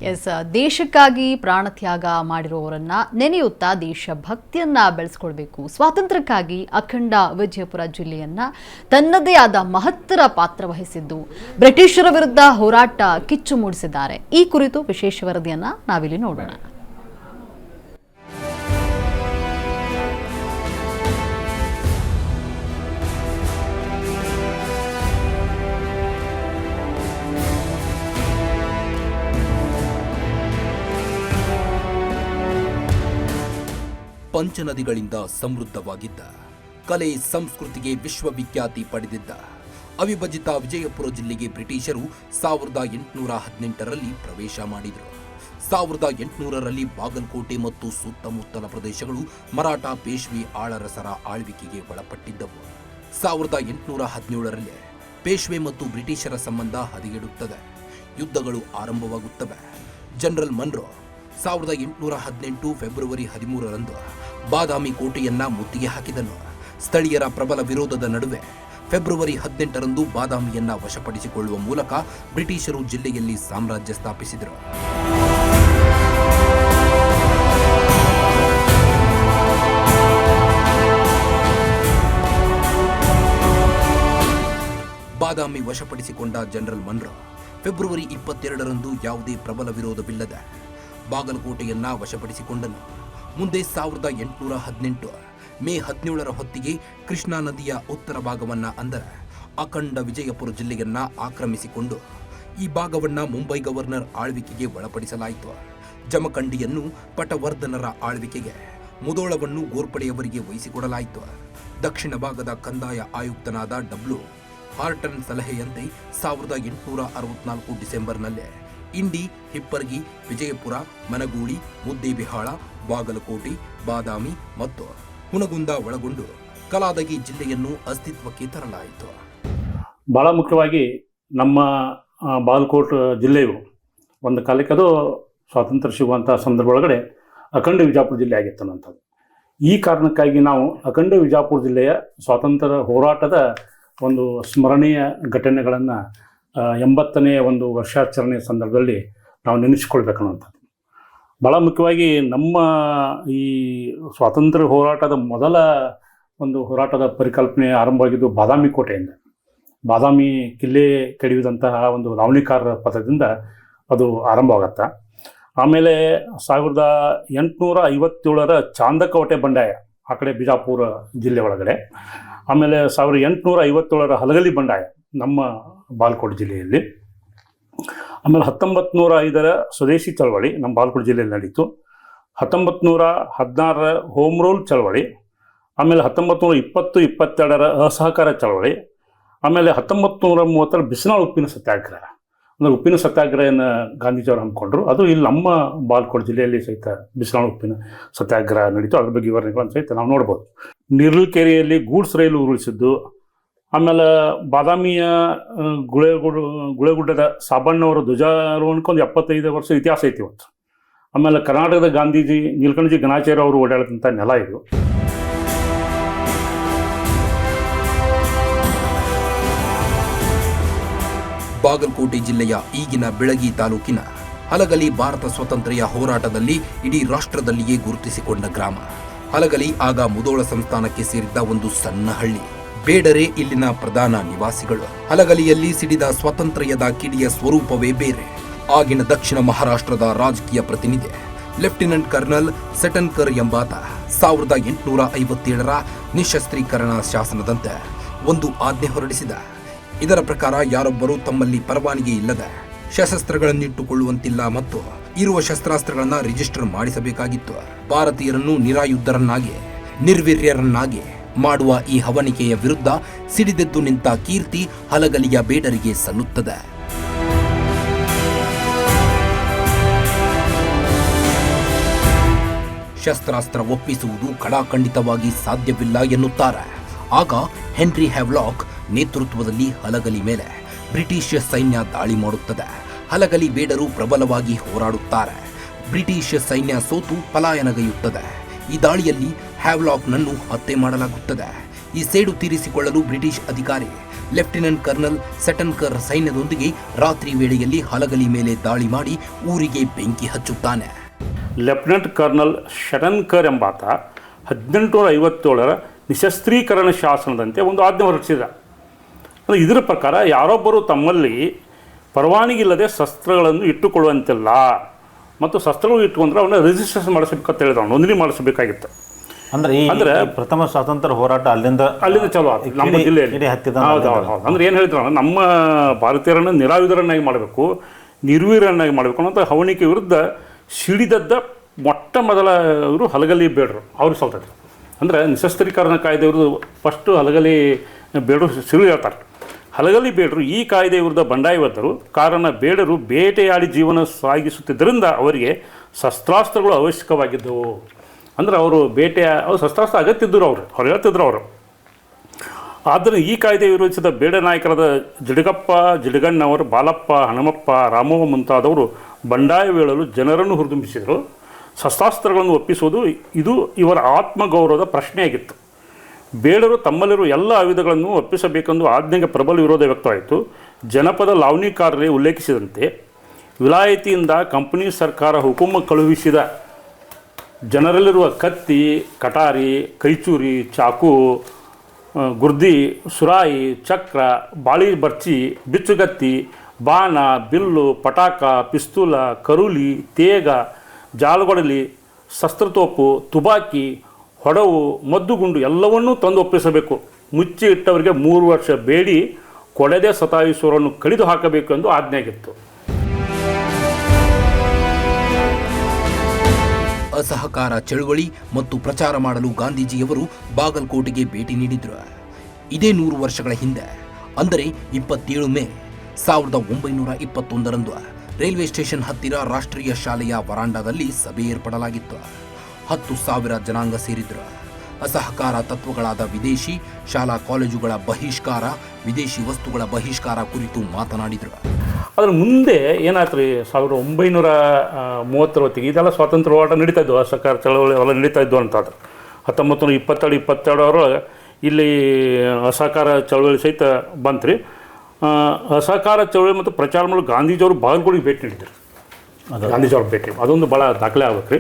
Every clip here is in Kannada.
ಎಸ್, ದೇಶಕ್ಕಾಗಿ ಪ್ರಾಣತ್ಯಾಗ ಮಾಡಿರುವವರನ್ನ ನೆನೆಯುತ್ತಾ ದೇಶಭಕ್ತಿಯನ್ನ ಬೆಳೆಸ್ಕೊಳ್ಬೇಕು. ಸ್ವಾತಂತ್ರ್ಯಕ್ಕಾಗಿ ಅಖಂಡ ವಿಜಯಪುರ ಜಿಲ್ಲೆಯನ್ನ ತನ್ನದೇ ಆದ ಮಹತ್ತರ ಪಾತ್ರ ವಹಿಸಿದ್ದು ಬ್ರಿಟಿಷರ ವಿರುದ್ಧ ಹೋರಾಟ ಕಿಚ್ಚು ಮೂಡಿಸಿದ್ದಾರೆ. ಈ ಕುರಿತು ವಿಶೇಷ ವರದಿಯನ್ನ ನಾವಿಲ್ಲಿ ನೋಡೋಣ. ಪಂಚನದಿಗಳಿಂದ ಸಮೃದ್ಧವಾಗಿದ್ದ, ಕಲೆ ಸಂಸ್ಕೃತಿಗೆ ವಿಶ್ವವಿಖ್ಯಾತಿ ಪಡೆದಿದ್ದ ಅವಿಭಜಿತ ವಿಜಯಪುರ ಜಿಲ್ಲೆಗೆ ಬ್ರಿಟಿಷರು 1818ರಲ್ಲಿ ಪ್ರವೇಶ ಮಾಡಿದರು. 1800ರಲ್ಲಿ ಬಾಗಲಕೋಟೆ ಮತ್ತು ಸುತ್ತಮುತ್ತಲ ಪ್ರದೇಶಗಳು ಮರಾಠ ಪೇಶ್ವೆ ಆಳರಸರ ಆಳ್ವಿಕೆಗೆ ಒಳಪಟ್ಟಿದ್ದವು. 1817ರಲ್ಲಿ ಪೇಶ್ವೆ ಮತ್ತು ಬ್ರಿಟಿಷರ ಸಂಬಂಧ ಹದಗೆಡುತ್ತದೆ. ಯುದ್ಧಗಳು ಆರಂಭವಾಗುತ್ತವೆ. ಜನರಲ್ ಮನ್ರೋ 1818 ಫೆಬ್ರವರಿ 13ರಂದು ಬಾದಾಮಿ ಕೋಟೆಯನ್ನ ಮುತ್ತಿಗೆ ಹಾಕಿದನು. ಸ್ಥಳೀಯರ ಪ್ರಬಲ ವಿರೋಧದ ನಡುವೆ ಫೆಬ್ರವರಿ 18ರಂದು ಬಾದಾಮಿಯನ್ನ ವಶಪಡಿಸಿಕೊಳ್ಳುವ ಮೂಲಕ ಬ್ರಿಟಿಷರು ಜಿಲ್ಲೆಯಲ್ಲಿ ಸಾಮ್ರಾಜ್ಯ ಸ್ಥಾಪಿಸಿದರು. ಬಾದಾಮಿ ವಶಪಡಿಸಿಕೊಂಡ ಜನರಲ್ ಮನ್ರೋ ಫೆಬ್ರವರಿ 22ರಂದು ಯಾವುದೇ ಪ್ರಬಲ ವಿರೋಧವಿಲ್ಲದೆ ಬಾಗಲಕೋಟೆಯನ್ನ ವಶಪಡಿಸಿಕೊಂಡನು. ಮುಂದೆ 1818 ಮೇ 17ರ ಹೊತ್ತಿಗೆ ಕೃಷ್ಣಾ ನದಿಯ ಉತ್ತರ ಭಾಗವನ್ನ ಅಂದರೆ ಅಖಂಡ ವಿಜಯಪುರ ಜಿಲ್ಲೆಯನ್ನ ಆಕ್ರಮಿಸಿಕೊಂಡು ಈ ಭಾಗವನ್ನ ಮುಂಬೈ ಗವರ್ನರ್ ಆಳ್ವಿಕೆಗೆ ಒಳಪಡಿಸಲಾಯಿತು. ಜಮಖಂಡಿಯನ್ನು ಪಟವರ್ಧನರ ಆಳ್ವಿಕೆಗೆ, ಮುಧೋಳವನ್ನು ಗೋರ್ಪಡೆಯವರಿಗೆ ವಹಿಸಿಕೊಡಲಾಯಿತು. ದಕ್ಷಿಣ ಭಾಗದ ಕಂದಾಯ ಆಯುಕ್ತನಾದ ಡಬ್ಲ್ಯೂ ಹಾರ್ಟನ್ ಸಲಹೆಯಂತೆ 1864 ಡಿಸೆಂಬರ್ನಲ್ಲೇ ಇಂಡಿ, ಹಿಪ್ಪರ್ಗಿ, ವಿಜಯಪುರ, ಮನಗೂಳಿ, ಮುದ್ದೇಬಿಹಾಳ, ಬಾಗಲಕೋಟೆ, ಬಾದಾಮಿ ಮತ್ತು ಹುನಗುಂದ ಒಳಗೊಂಡು ಕಲಾದಗಿ ಜಿಲ್ಲೆಯನ್ನು ಅಸ್ತಿತ್ವಕ್ಕೆ ತರಲಾಯಿತು. ಬಹಳ ಮುಖ್ಯವಾಗಿ ನಮ್ಮ ಬಾಗಲಕೋಟೆ ಜಿಲ್ಲೆಯು ಒಂದು ಕಾಲಕ್ಕೆ ಅದು ಸ್ವಾತಂತ್ರ್ಯ ಸಿಗುವಂಥ ಸಂದರ್ಭ ಒಳಗಡೆ ಅಖಂಡ ವಿಜಯಪುರ ಜಿಲ್ಲೆ ಆಗಿತ್ತು ಅನ್ನೋಂಥದ್ದು. ಈ ಕಾರಣಕ್ಕಾಗಿ ನಾವು ಅಖಂಡ ವಿಜಯಪುರ ಜಿಲ್ಲೆಯ ಸ್ವಾತಂತ್ರ್ಯ ಹೋರಾಟದ ಒಂದು ಸ್ಮರಣೀಯ ಘಟನೆಗಳನ್ನು 80ನೇ ಒಂದು ವರ್ಷಾಚರಣೆ ಸಂದರ್ಭದಲ್ಲಿ ನಾವು ನೆನೆಸಿಕೊಳ್ಬೇಕನ್ನುವಂಥದ್ದು. ಭಾಳ ಮುಖ್ಯವಾಗಿ ನಮ್ಮ ಈ ಸ್ವಾತಂತ್ರ್ಯ ಹೋರಾಟದ ಮೊದಲ ಒಂದು ಹೋರಾಟದ ಪರಿಕಲ್ಪನೆ ಆರಂಭವಾಗಿದ್ದು ಬಾದಾಮಿ ಕೋಟೆಯಿಂದ. ಬಾದಾಮಿ ಕಿಲ್ಲೆ ಕೆಡವಿದಂತಹ ಒಂದು ಲಾವಣಿಕಾರರ ಪದದಿಂದ ಅದು ಆರಂಭವಾಗತ್ತೆ. ಆಮೇಲೆ 1857ರ ಚಾಂದಕೋಟೆ ಬಂಡಾಯ ಆ ಕಡೆ ಬಿಜಾಪುರ ಜಿಲ್ಲೆ ಒಳಗಡೆ. ಆಮೇಲೆ 1857ರ ಹಲಗಲಿ ಬಂಡಾಯ ನಮ್ಮ ಬಾಗಲಕೋಟೆ ಜಿಲ್ಲೆಯಲ್ಲಿ. ಆಮೇಲೆ 1905ರ ಸ್ವದೇಶಿ ಚಳವಳಿ ನಮ್ಮ ಬಾಗಲಕೋಟೆ ಜಿಲ್ಲೆಯಲ್ಲಿ ನಡೀತು. 1916ರ ಹೋಮ್ ರೂಲ್ ಚಳವಳಿ. ಆಮೇಲೆ 1920-22ರ ಅಸಹಕಾರ ಚಳವಳಿ. ಆಮೇಲೆ 1930ರ ಬಿಸಿನಾಳ ಉಪ್ಪಿನ ಸತ್ಯಾಗ್ರಹ. ಅಂದರೆ ಉಪ್ಪಿನ ಸತ್ಯಾಗ್ರಹನ ಗಾಂಧೀಜಿಯವರು ಹಮ್ಮಿಕೊಂಡ್ರು. ಅದು ಇಲ್ಲಿ ನಮ್ಮ ಬಾಗಲಕೋಟೆ ಜಿಲ್ಲೆಯಲ್ಲಿ ಸಹಿತ ಬಿಸಿನಾಳ ಉಪ್ಪಿನ ಸತ್ಯಾಗ್ರಹ ನಡೀತು. ಅದ್ರ ಬಗ್ಗೆ ವಿವರಣೆಗಳನ್ನು ಸಹಿತ ನಾವು ನೋಡ್ಬೋದು. ನಿರ್ಲಕೆರೆಯಲ್ಲಿ ಗೂಡ್ಸ್ ರೈಲು ಉರುಳಿಸಿದ್ದು. ಆಮೇಲೆ ಬಾದಾಮಿಯ ಗುಳೆಗುಡ್ಡದ ಸಾಬಣ್ಣವರ ಧ್ವಜಾರೋಹಣಕ್ಕೆ ಒಂದು 75 ವರ್ಷ ಇತಿಹಾಸ ಐತಿ ಇವತ್ತು. ಆಮೇಲೆ ಕರ್ನಾಟಕದ ಗಾಂಧೀಜಿ ನೀಲಕಂಠಜಿ ಗಣಾಚಾರ್ಯ ಅವರು ಓಡಾಡಿದಂಥ ನೆಲ ಇದು. ಬಾಗಲಕೋಟೆ ಜಿಲ್ಲೆಯ ಈಗಿನ ಬೆಳಗಿ ತಾಲೂಕಿನ ಹಲಗಲಿ ಭಾರತ ಸ್ವಾತಂತ್ರ್ಯ ಹೋರಾಟದಲ್ಲಿ ಇಡೀ ರಾಷ್ಟ್ರದಲ್ಲಿಯೇ ಗುರುತಿಸಿಕೊಂಡ ಗ್ರಾಮ. ಹಲಗಲಿ ಆಗ ಮುಧೋಳ ಸಂಸ್ಥಾನಕ್ಕೆ ಸೇರಿದ್ದ ಒಂದು ಸಣ್ಣ ಹಳ್ಳಿ. ಬೇಡರೆ ಇಲ್ಲಿನ ಪ್ರಧಾನ ನಿವಾಸಿಗಳು. ಹಲಗಲಿಯಲ್ಲಿ ಸಿಡಿದ ಸ್ವಾತಂತ್ರ್ಯದ ಕಿಡಿಯ ಸ್ವರೂಪವೇ ಬೇರೆ. ಆಗಿನ ದಕ್ಷಿಣ ಮಹಾರಾಷ್ಟ್ರದ ರಾಜಕೀಯ ಪ್ರತಿನಿಧಿ ಲೆಫ್ಟಿನೆಂಟ್ ಕರ್ನಲ್ ಸೆಟನ್ಕರ್ ಎಂಬಾತ 1857ರ ನಿಶಸ್ತ್ರೀಕರಣ ಶಾಸನದಂತೆ ಒಂದು ಆಜ್ಞೆ ಹೊರಡಿಸಿದ. ಇದರ ಪ್ರಕಾರ ಯಾರೊಬ್ಬರೂ ತಮ್ಮಲ್ಲಿ ಪರವಾನಗಿ ಇಲ್ಲದೆ ಶಸ್ತ್ರಾಸ್ತ್ರಗಳನ್ನಿಟ್ಟುಕೊಳ್ಳುವಂತಿಲ್ಲ ಮತ್ತು ಇರುವ ಶಸ್ತ್ರಾಸ್ತ್ರಗಳನ್ನು ರಿಜಿಸ್ಟರ್ ಮಾಡಿಸಬೇಕಾಗಿತ್ತು. ಭಾರತೀಯರನ್ನು ನಿರಾಯುಧರನ್ನಾಗಿ, ನಿರ್ವೀರ್ಯರನ್ನಾಗಿ ಮಾಡುವ ಈ ಹವಣಿಕೆಯ ವಿರುದ್ಧ ಸಿಡಿದೆದ್ದು ನಿಂತ ಕೀರ್ತಿ ಹಲಗಲಿಯ ಬೇಡರಿಗೆ ಸಲ್ಲುತ್ತದೆ. ಶಸ್ತ್ರಾಸ್ತ್ರ ಒಪ್ಪಿಸುವುದು ಕಡಾಖಂಡಿತವಾಗಿ ಸಾಧ್ಯವಿಲ್ಲ ಎನ್ನುತ್ತಾರೆ. ಆಗ ಹೆನ್ರಿ ಹ್ಯಾವ್ಲಾಕ್ ನೇತೃತ್ವದಲ್ಲಿ ಹಲಗಲಿ ಮೇಲೆ ಬ್ರಿಟಿಷ್ ಸೈನ್ಯ ದಾಳಿ ಮಾಡುತ್ತದೆ. ಹಲಗಲಿ ಬೇಡರು ಪ್ರಬಲವಾಗಿ ಹೋರಾಡುತ್ತಾರೆ. ಬ್ರಿಟಿಷ್ ಸೈನ್ಯ ಸೋತು ಪಲಾಯನಗೈಯುತ್ತದೆ. ಈ ದಾಳಿಯಲ್ಲಿ ಹ್ಯಾವ್ಲಾಕ್ನನ್ನು ಹತ್ಯೆ ಮಾಡಲಾಗುತ್ತದೆ. ಈ ಸೇಡು ತೀರಿಸಿಕೊಳ್ಳಲು ಬ್ರಿಟಿಷ್ ಅಧಿಕಾರಿ ಲೆಫ್ಟಿನೆಂಟ್ ಕರ್ನಲ್ ಸೆಟನ್ಕರ್ ಸೈನ್ಯದೊಂದಿಗೆ ರಾತ್ರಿ ವೇಳೆಯಲ್ಲಿ ಹಲಗಲಿ ಮೇಲೆ ದಾಳಿ ಮಾಡಿ ಊರಿಗೆ ಬೆಂಕಿ ಹಚ್ಚುತ್ತಾನೆ. ಲೆಫ್ಟಿನೆಂಟ್ ಕರ್ನಲ್ ಶಟನ್ಕರ್ ಎಂಬಾತ 1857ರ ನಿಶಸ್ತ್ರೀಕರಣ ಶಾಸನದಂತೆ ಒಂದು ಆಜ್ಞೆ ಹೊರಡಿಸಿದ. ಇದರ ಪ್ರಕಾರ ಯಾರೊಬ್ಬರು ತಮ್ಮಲ್ಲಿ ಪರವಾನಗಿ ಇಲ್ಲದೆ ಶಸ್ತ್ರಗಳನ್ನು ಇಟ್ಟುಕೊಳ್ಳುವಂತಿಲ್ಲ ಮತ್ತು ಶಸ್ತ್ರಗಳು ಇಟ್ಟುಕೊಂಡ್ರೆ ಅವನ್ನ ರಿಜಿಸ್ಟ್ರೇಷನ್ ಮಾಡಿಸಬೇಕಂತ ಹೇಳಿದ, ನೋಂದಣಿ ಮಾಡಿಸಬೇಕಾಗಿತ್ತು. ಅಂದ್ರೆ ಪ್ರಥಮ ಸ್ವಾತಂತ್ರ್ಯ ಹೋರಾಟ ಅಲ್ಲಿಂದ ಚಲೋ ಆಯ್ತು ನಮ್ಮ ಜಿಲ್ಲೆಯಲ್ಲಿ. ಹೌದು. ಅಂದ್ರೆ ಏನು ಹೇಳಿದ್ರು, ನಮ್ಮ ಭಾರತೀಯರನ್ನು ನಿರಾಯುಧರನ್ನಾಗಿ ಮಾಡಬೇಕು, ನಿರ್ವೀರನ್ನಾಗಿ ಮಾಡಬೇಕು ಅನ್ನೋ ಹವಣಿಕೆ ವಿರುದ್ಧ ಸಿಡಿದದ್ದ ಮೊಟ್ಟ ಮೊದಲ ಇವರು ಹಲಗಲಿ ಬೇಡರು ಅವ್ರಿಗೆ ಸಲ್ತದ್ರು. ಅಂದರೆ ನಿಶಸ್ತ್ರೀಕರಣ ಕಾಯ್ದೆ ವಿರುದ್ಧ ಫಸ್ಟು ಹಲಗಲಿ ಬೇಡರು ಸಿರು ಹೇಳ್ತಾರೆ. ಹಲಗಲಿ ಬೇಡರು ಈ ಕಾಯ್ದೆ ವಿರುದ್ಧ ಬಂಡಾಯವಾದರು. ಕಾರಣ ಬೇಡರು ಬೇಟೆಯಾಡಿ ಜೀವನ ಸಾಗಿಸುತ್ತಿದ್ದರಿಂದ ಅವರಿಗೆ ಶಸ್ತ್ರಾಸ್ತ್ರಗಳು ಅವಶ್ಯಕವಾಗಿದ್ದವು. ಅಂದರೆ ಅವರು ಅವ್ರು ಶಸ್ತ್ರಾಸ್ತ್ರ ಅಗತ್ಯದ್ದರು, ಅವ್ರು ಹೇಳ್ತಿದ್ರು ಅವರು. ಆದ್ದರಿಂದ ಈ ಕಾಯ್ದೆ ವಿರೋಧಿಸಿದ ಬೇಡ ನಾಯಕರಾದ ಜಿಡಗಪ್ಪ, ಜಿಡಗಣ್ಣವರು, ಬಾಲಪ್ಪ, ಹನುಮಪ್ಪ, ರಾಮವ್ವ ಮುಂತಾದವರು ಬಂಡಾಯ ಬೀಳಲು ಜನರನ್ನು ಹುರಿದುಂಬಿಸಿದರು. ಶಸ್ತ್ರಾಸ್ತ್ರಗಳನ್ನು ಒಪ್ಪಿಸುವುದು ಇದು ಇವರ ಆತ್ಮಗೌರವದ ಪ್ರಶ್ನೆಯಾಗಿತ್ತು. ಬೇಡರು ತಮ್ಮಲ್ಲಿರುವ ಎಲ್ಲ ಆಯುಧಗಳನ್ನು ಒಪ್ಪಿಸಬೇಕೆಂದು ಆಜ್ಞೆಗೆ ಪ್ರಬಲ ವಿರೋಧ ವ್ಯಕ್ತವಾಯಿತು. ಜನಪದ ಲಾವಣಿಕಾರರೇ ಉಲ್ಲೇಖಿಸಿದಂತೆ ವಿಲಾಯತಿಯಿಂದ ಕಂಪನಿ ಸರ್ಕಾರ ಹುಕುಮ ಕಳುಹಿಸಿದ ಜನರಲ್ಲಿರುವ ಕತ್ತಿ, ಕಟಾರಿ, ಕೈಚೂರಿ, ಚಾಕು, ಗುರ್ದಿ, ಸುರಾಯಿ, ಚಕ್ರ, ಬಾಳಿ ಬರ್ಚಿ, ಬಿಚ್ಚುಗತ್ತಿ, ಬಾಣ, ಬಿಲ್ಲು, ಪಟಾಕ, ಪಿಸ್ತೂಲ, ಕರುಲಿ, ತೇಗ, ಜಾಲಗೊಡಲಿ, ಶಸ್ತ್ರತೋಪು, ತುಬಾಕಿ, ಹೊಡವು, ಮದ್ದುಗುಂಡು ಎಲ್ಲವನ್ನೂ ತಂದು ಒಪ್ಪಿಸಬೇಕು. ಮುಚ್ಚಿ ಇಟ್ಟವರಿಗೆ 3 ವರ್ಷ ಬೇಡಿ ಕೊಡದೆ ಸತಾಯಿಸುವವರನ್ನು ಕಡಿದು ಹಾಕಬೇಕು ಎಂದು ಆಜ್ಞೆಯಾಗಿತ್ತು. ಅಸಹಕಾರ ಚಳುವಳಿ ಮತ್ತು ಪ್ರಚಾರ ಮಾಡಲು ಗಾಂಧೀಜಿಯವರು ಬಾಗಲಕೋಟೆಗೆ ಭೇಟಿ ನೀಡಿದ್ರು. ಇದೇ 100 ವರ್ಷಗಳ ಹಿಂದೆ, ಅಂದರೆ 27 ಮೇ 1921ರಂದು ರೈಲ್ವೆ ಸ್ಟೇಷನ್ ಹತ್ತಿರ ರಾಷ್ಟ್ರೀಯ ಶಾಲೆಯ ವರಾಂಡಾದಲ್ಲಿ ಸಭೆ ಏರ್ಪಡಲಾಗಿತ್ತು. 10,000 ಜನಾಂಗ ಸೇರಿದ್ರು. ಅಸಹಕಾರ ತತ್ವಗಳಾದ ವಿದೇಶಿ ಶಾಲಾ ಕಾಲೇಜುಗಳ ಬಹಿಷ್ಕಾರ, ವಿದೇಶಿ ವಸ್ತುಗಳ ಬಹಿಷ್ಕಾರ ಕುರಿತು ಮಾತನಾಡಿದರು. ಅದರ ಮುಂದೆ ಏನಾಯ್ತು ರೀ, 1930 ಹೊತ್ತಿಗೆ ಇದೆಲ್ಲ ಸ್ವಾತಂತ್ರ್ಯ ಹೋರಾಟ ನಡೀತಾ ಇದ್ವು, ಅಸಹಕಾರ ಚಳವಳಿ ಎಲ್ಲ ನಡೀತಾ ಇದ್ವು ಅಂತಾದ್ರೆ 1922 ಇಲ್ಲಿ ಅಸಹಕಾರ ಚಳವಳಿ ಸಹಿತ ಬಂತು ರೀ. ಅಸಹಕಾರ ಚಳವಳಿ ಮತ್ತು ಪ್ರಚಾರ ಮಾಡಲು ಗಾಂಧೀಜಿಯವರು ಬಾಗಲಕೋಟೆಗೆ ಭೇಟಿ ನೀಡಿದರು. ಗಾಂಧೀಜಿಯವ್ರ ಭೇಟಿ ಅದೊಂದು ಭಾಳ ದಾಖಲೆ ಆಗ್ಬೇಕು ರೀ.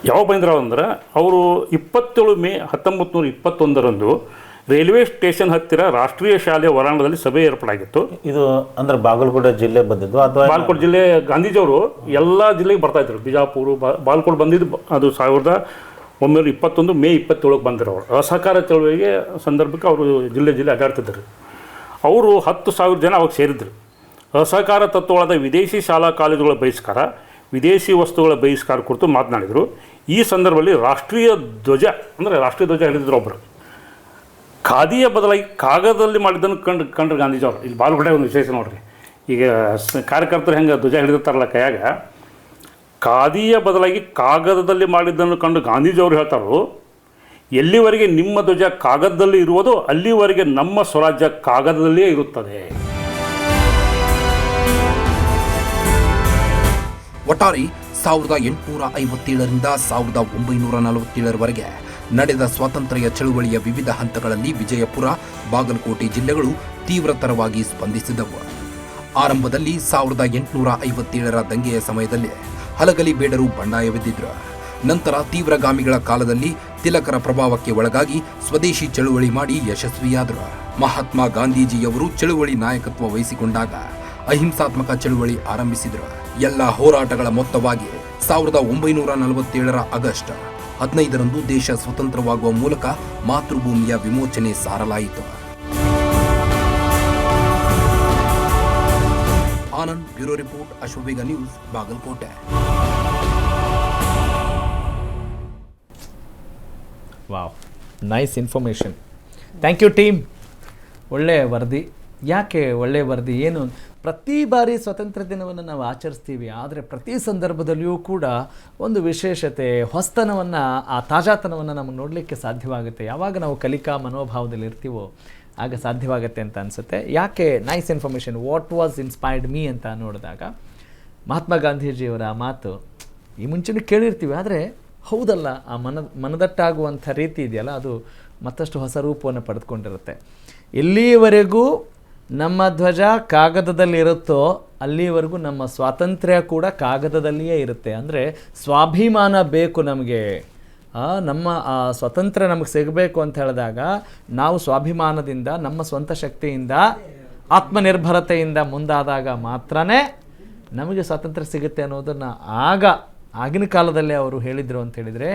ಯಾವಾಗ ಬಂದಿರೋ ಅಂದ್ರೆ ಅವರು 27 ಮೇ 1921ರಂದು ರೈಲ್ವೆ ಸ್ಟೇಷನ್ ಹತ್ತಿರ ರಾಷ್ಟ್ರೀಯ ಶಾಲೆಯ ವರಾಂಡದಲ್ಲಿ ಸಭೆ ಏರ್ಪಡಾಗಿತ್ತು. ಇದು ಅಂದ್ರೆ ಬಾಗಲಕೋಟೆ ಜಿಲ್ಲೆ ಬಂದಿದ್ದು ಅಥವಾ ಬಾಗಲಕೋಟೆ ಜಿಲ್ಲೆ ಗಾಂಧೀಜಿಯವರು ಎಲ್ಲ ಜಿಲ್ಲೆಗೆ ಬರ್ತಾ ಇದ್ರು. ಬಿಜಾಪುರ, ಬಾಗಲಕೋಟೆ ಬಂದಿದ್ದು ಅದು 1921 ಮೇ 27ಕ್ಕೆ ಬಂದಿರೋರು. ಅಸಹಕಾರ ಚಳವಳಿಗೆ ಸಂದರ್ಭಕ್ಕೆ ಅವರು ಜಿಲ್ಲೆ ಅಡ್ಡಾಡ್ತಿದ್ದರು. ಅವರು 10,000 ಜನ ಅವಾಗ ಸೇರಿದ್ರು. ಅಸಹಕಾರ ತತ್ವಗಳಾದ ವಿದೇಶಿ ಶಾಲಾ ಕಾಲೇಜುಗಳ ಬಹಿಷ್ಕಾರ, ವಿದೇಶಿ ವಸ್ತುಗಳ ಬಹಿಷ್ಕಾರ ಕುರಿತು ಮಾತನಾಡಿದರು. ಈ ಸಂದರ್ಭದಲ್ಲಿ ರಾಷ್ಟ್ರೀಯ ಧ್ವಜ ಹಿಡಿದಿದ್ರು ಒಬ್ಬರು. ಖಾದಿಯ ಬದಲಾಗಿ ಕಾಗದದಲ್ಲಿ ಮಾಡಿದ್ದನ್ನು ಕಂಡ್ರು ಗಾಂಧೀಜಿಯವರು. ಇಲ್ಲಿ ಬಾಗಲಕೋಟೆ ಒಂದು ವಿಶೇಷ ನೋಡ್ರಿ, ಈಗ ಕಾರ್ಯಕರ್ತರು ಹೆಂಗೆ ಧ್ವಜ ಹಿಡಿದಿರ್ತಾರಲ್ಲ ಕೈಯಾಗ, ಖಾದಿಯ ಬದಲಾಗಿ ಕಾಗದದಲ್ಲಿ ಮಾಡಿದ್ದನ್ನು ಕಂಡು ಗಾಂಧೀಜಿಯವರು ಹೇಳ್ತಾರೋ, ಎಲ್ಲಿವರೆಗೆ ನಿಮ್ಮ ಧ್ವಜ ಕಾಗದದಲ್ಲಿ ಇರುವುದೋ ಅಲ್ಲಿವರೆಗೆ ನಮ್ಮ ಸ್ವರಾಜ್ಯ ಕಾಗದದಲ್ಲಿಯೇ ಇರುತ್ತದೆ. ಒಟ್ಟಾರೆ 1857ರಿಂದ 1947ರವರೆಗೆ ನಡೆದ ಸ್ವಾತಂತ್ರ್ಯ ಚಳುವಳಿಯ ವಿವಿಧ ಹಂತಗಳಲ್ಲಿ ವಿಜಯಪುರ, ಬಾಗಲಕೋಟೆ ಜಿಲ್ಲೆಗಳು ತೀವ್ರತರವಾಗಿ ಸ್ಪಂದಿಸಿದವು. ಆರಂಭದಲ್ಲಿ 1857ರ ದಂಗೆಯ ಸಮಯದಲ್ಲಿ ಹಲಗಲಿ ಬೇಡರು ಬಂಡಾಯವೆದ್ದಿದ್ರು. ನಂತರ ತೀವ್ರಗಾಮಿಗಳ ಕಾಲದಲ್ಲಿ ತಿಲಕರ ಪ್ರಭಾವಕ್ಕೆ ಒಳಗಾಗಿ ಸ್ವದೇಶಿ ಚಳುವಳಿ ಮಾಡಿ ಯಶಸ್ವಿಯಾದರು. ಮಹಾತ್ಮ ಗಾಂಧೀಜಿಯವರು ಚಳುವಳಿ ನಾಯಕತ್ವ ವಹಿಸಿಕೊಂಡಾಗ ಅಹಿಂಸಾತ್ಮಕ ಚಳುವಳಿ ಆರಂಭಿಸಿದರು. ಎಲ್ಲ ಹೋರಾಟಗಳ ಮೊತ್ತವಾಗಿ 1947ರ ಆಗಸ್ಟ್ 15ರಂದು ದೇಶ ಸ್ವತಂತ್ರವಾಗುವ ಮೂಲಕ ಮಾತೃಭೂಮಿಯ ವಿಮೋಚನೆ ಸಾರಲಾಯಿತು. Anand, bureau report, Ashwavega news, Bagalkote. Wow, nice information. Thank you team. ಒಳ್ಳೆಯ ವರದಿ. ಯಾಕೆ ಒಳ್ಳೆಯ ವರದಿ? ಏನು, ಪ್ರತಿ ಬಾರಿ ಸ್ವಾತಂತ್ರ್ಯ ದಿನವನ್ನು ನಾವು ಆಚರಿಸ್ತೀವಿ, ಆದರೆ ಪ್ರತಿ ಸಂದರ್ಭದಲ್ಲಿಯೂ ಕೂಡ ಒಂದು ವಿಶೇಷತೆ, ಹೊಸತನವನ್ನು, ಆ ತಾಜಾತನವನ್ನು ನಮಗೆ ನೋಡಲಿಕ್ಕೆ ಸಾಧ್ಯವಾಗುತ್ತೆ. ಯಾವಾಗ ನಾವು ಕಲಿಕಾ ಮನೋಭಾವದಲ್ಲಿ ಇರ್ತೀವೋ ಆಗ ಸಾಧ್ಯವಾಗುತ್ತೆ ಅಂತ ಅನಿಸುತ್ತೆ. ಯಾಕೆ nice information. What was inspired me ಅಂತ ನೋಡಿದಾಗ ಮಹಾತ್ಮ ಗಾಂಧೀಜಿಯವರ ಮಾತು ಈ ಮುಂಚೆನೂ ಕೇಳಿರ್ತೀವಿ, ಆದರೆ ಹೌದಲ್ಲ, ಆ ಮನದಟ್ಟಾಗುವಂಥ ರೀತಿ ಇದೆಯಲ್ಲ, ಅದು ಮತ್ತಷ್ಟು ಹೊಸ ರೂಪವನ್ನು ಪಡೆದುಕೊಂಡಿರುತ್ತೆ. ಎಲ್ಲಿಯವರೆಗೂ ನಮ್ಮ ಧ್ವಜ ಕಾಗದದಲ್ಲಿರುತ್ತೋ ಅಲ್ಲಿವರೆಗೂ ನಮ್ಮ ಸ್ವಾತಂತ್ರ್ಯ ಕೂಡ ಕಾಗದದಲ್ಲಿಯೇ ಇರುತ್ತೆ. ಅಂದರೆ ಸ್ವಾಭಿಮಾನ ಬೇಕು ನಮಗೆ. ನಮ್ಮ ಸ್ವಾತಂತ್ರ್ಯ ನಮಗೆ ಸಿಗಬೇಕು ಅಂತ ಹೇಳಿದಾಗ ನಾವು ಸ್ವಾಭಿಮಾನದಿಂದ, ನಮ್ಮ ಸ್ವಂತ ಶಕ್ತಿಯಿಂದ, ಆತ್ಮನಿರ್ಭರತೆಯಿಂದ ಮುಂದಾದಾಗ ಮಾತ್ರನೇ ನಮಗೆ ಸ್ವಾತಂತ್ರ್ಯ ಸಿಗುತ್ತೆ ಅನ್ನೋದನ್ನು ಆಗಿನ ಕಾಲದಲ್ಲೇ ಅವರು ಹೇಳಿದರು ಅಂತ ಹೇಳಿದರೆ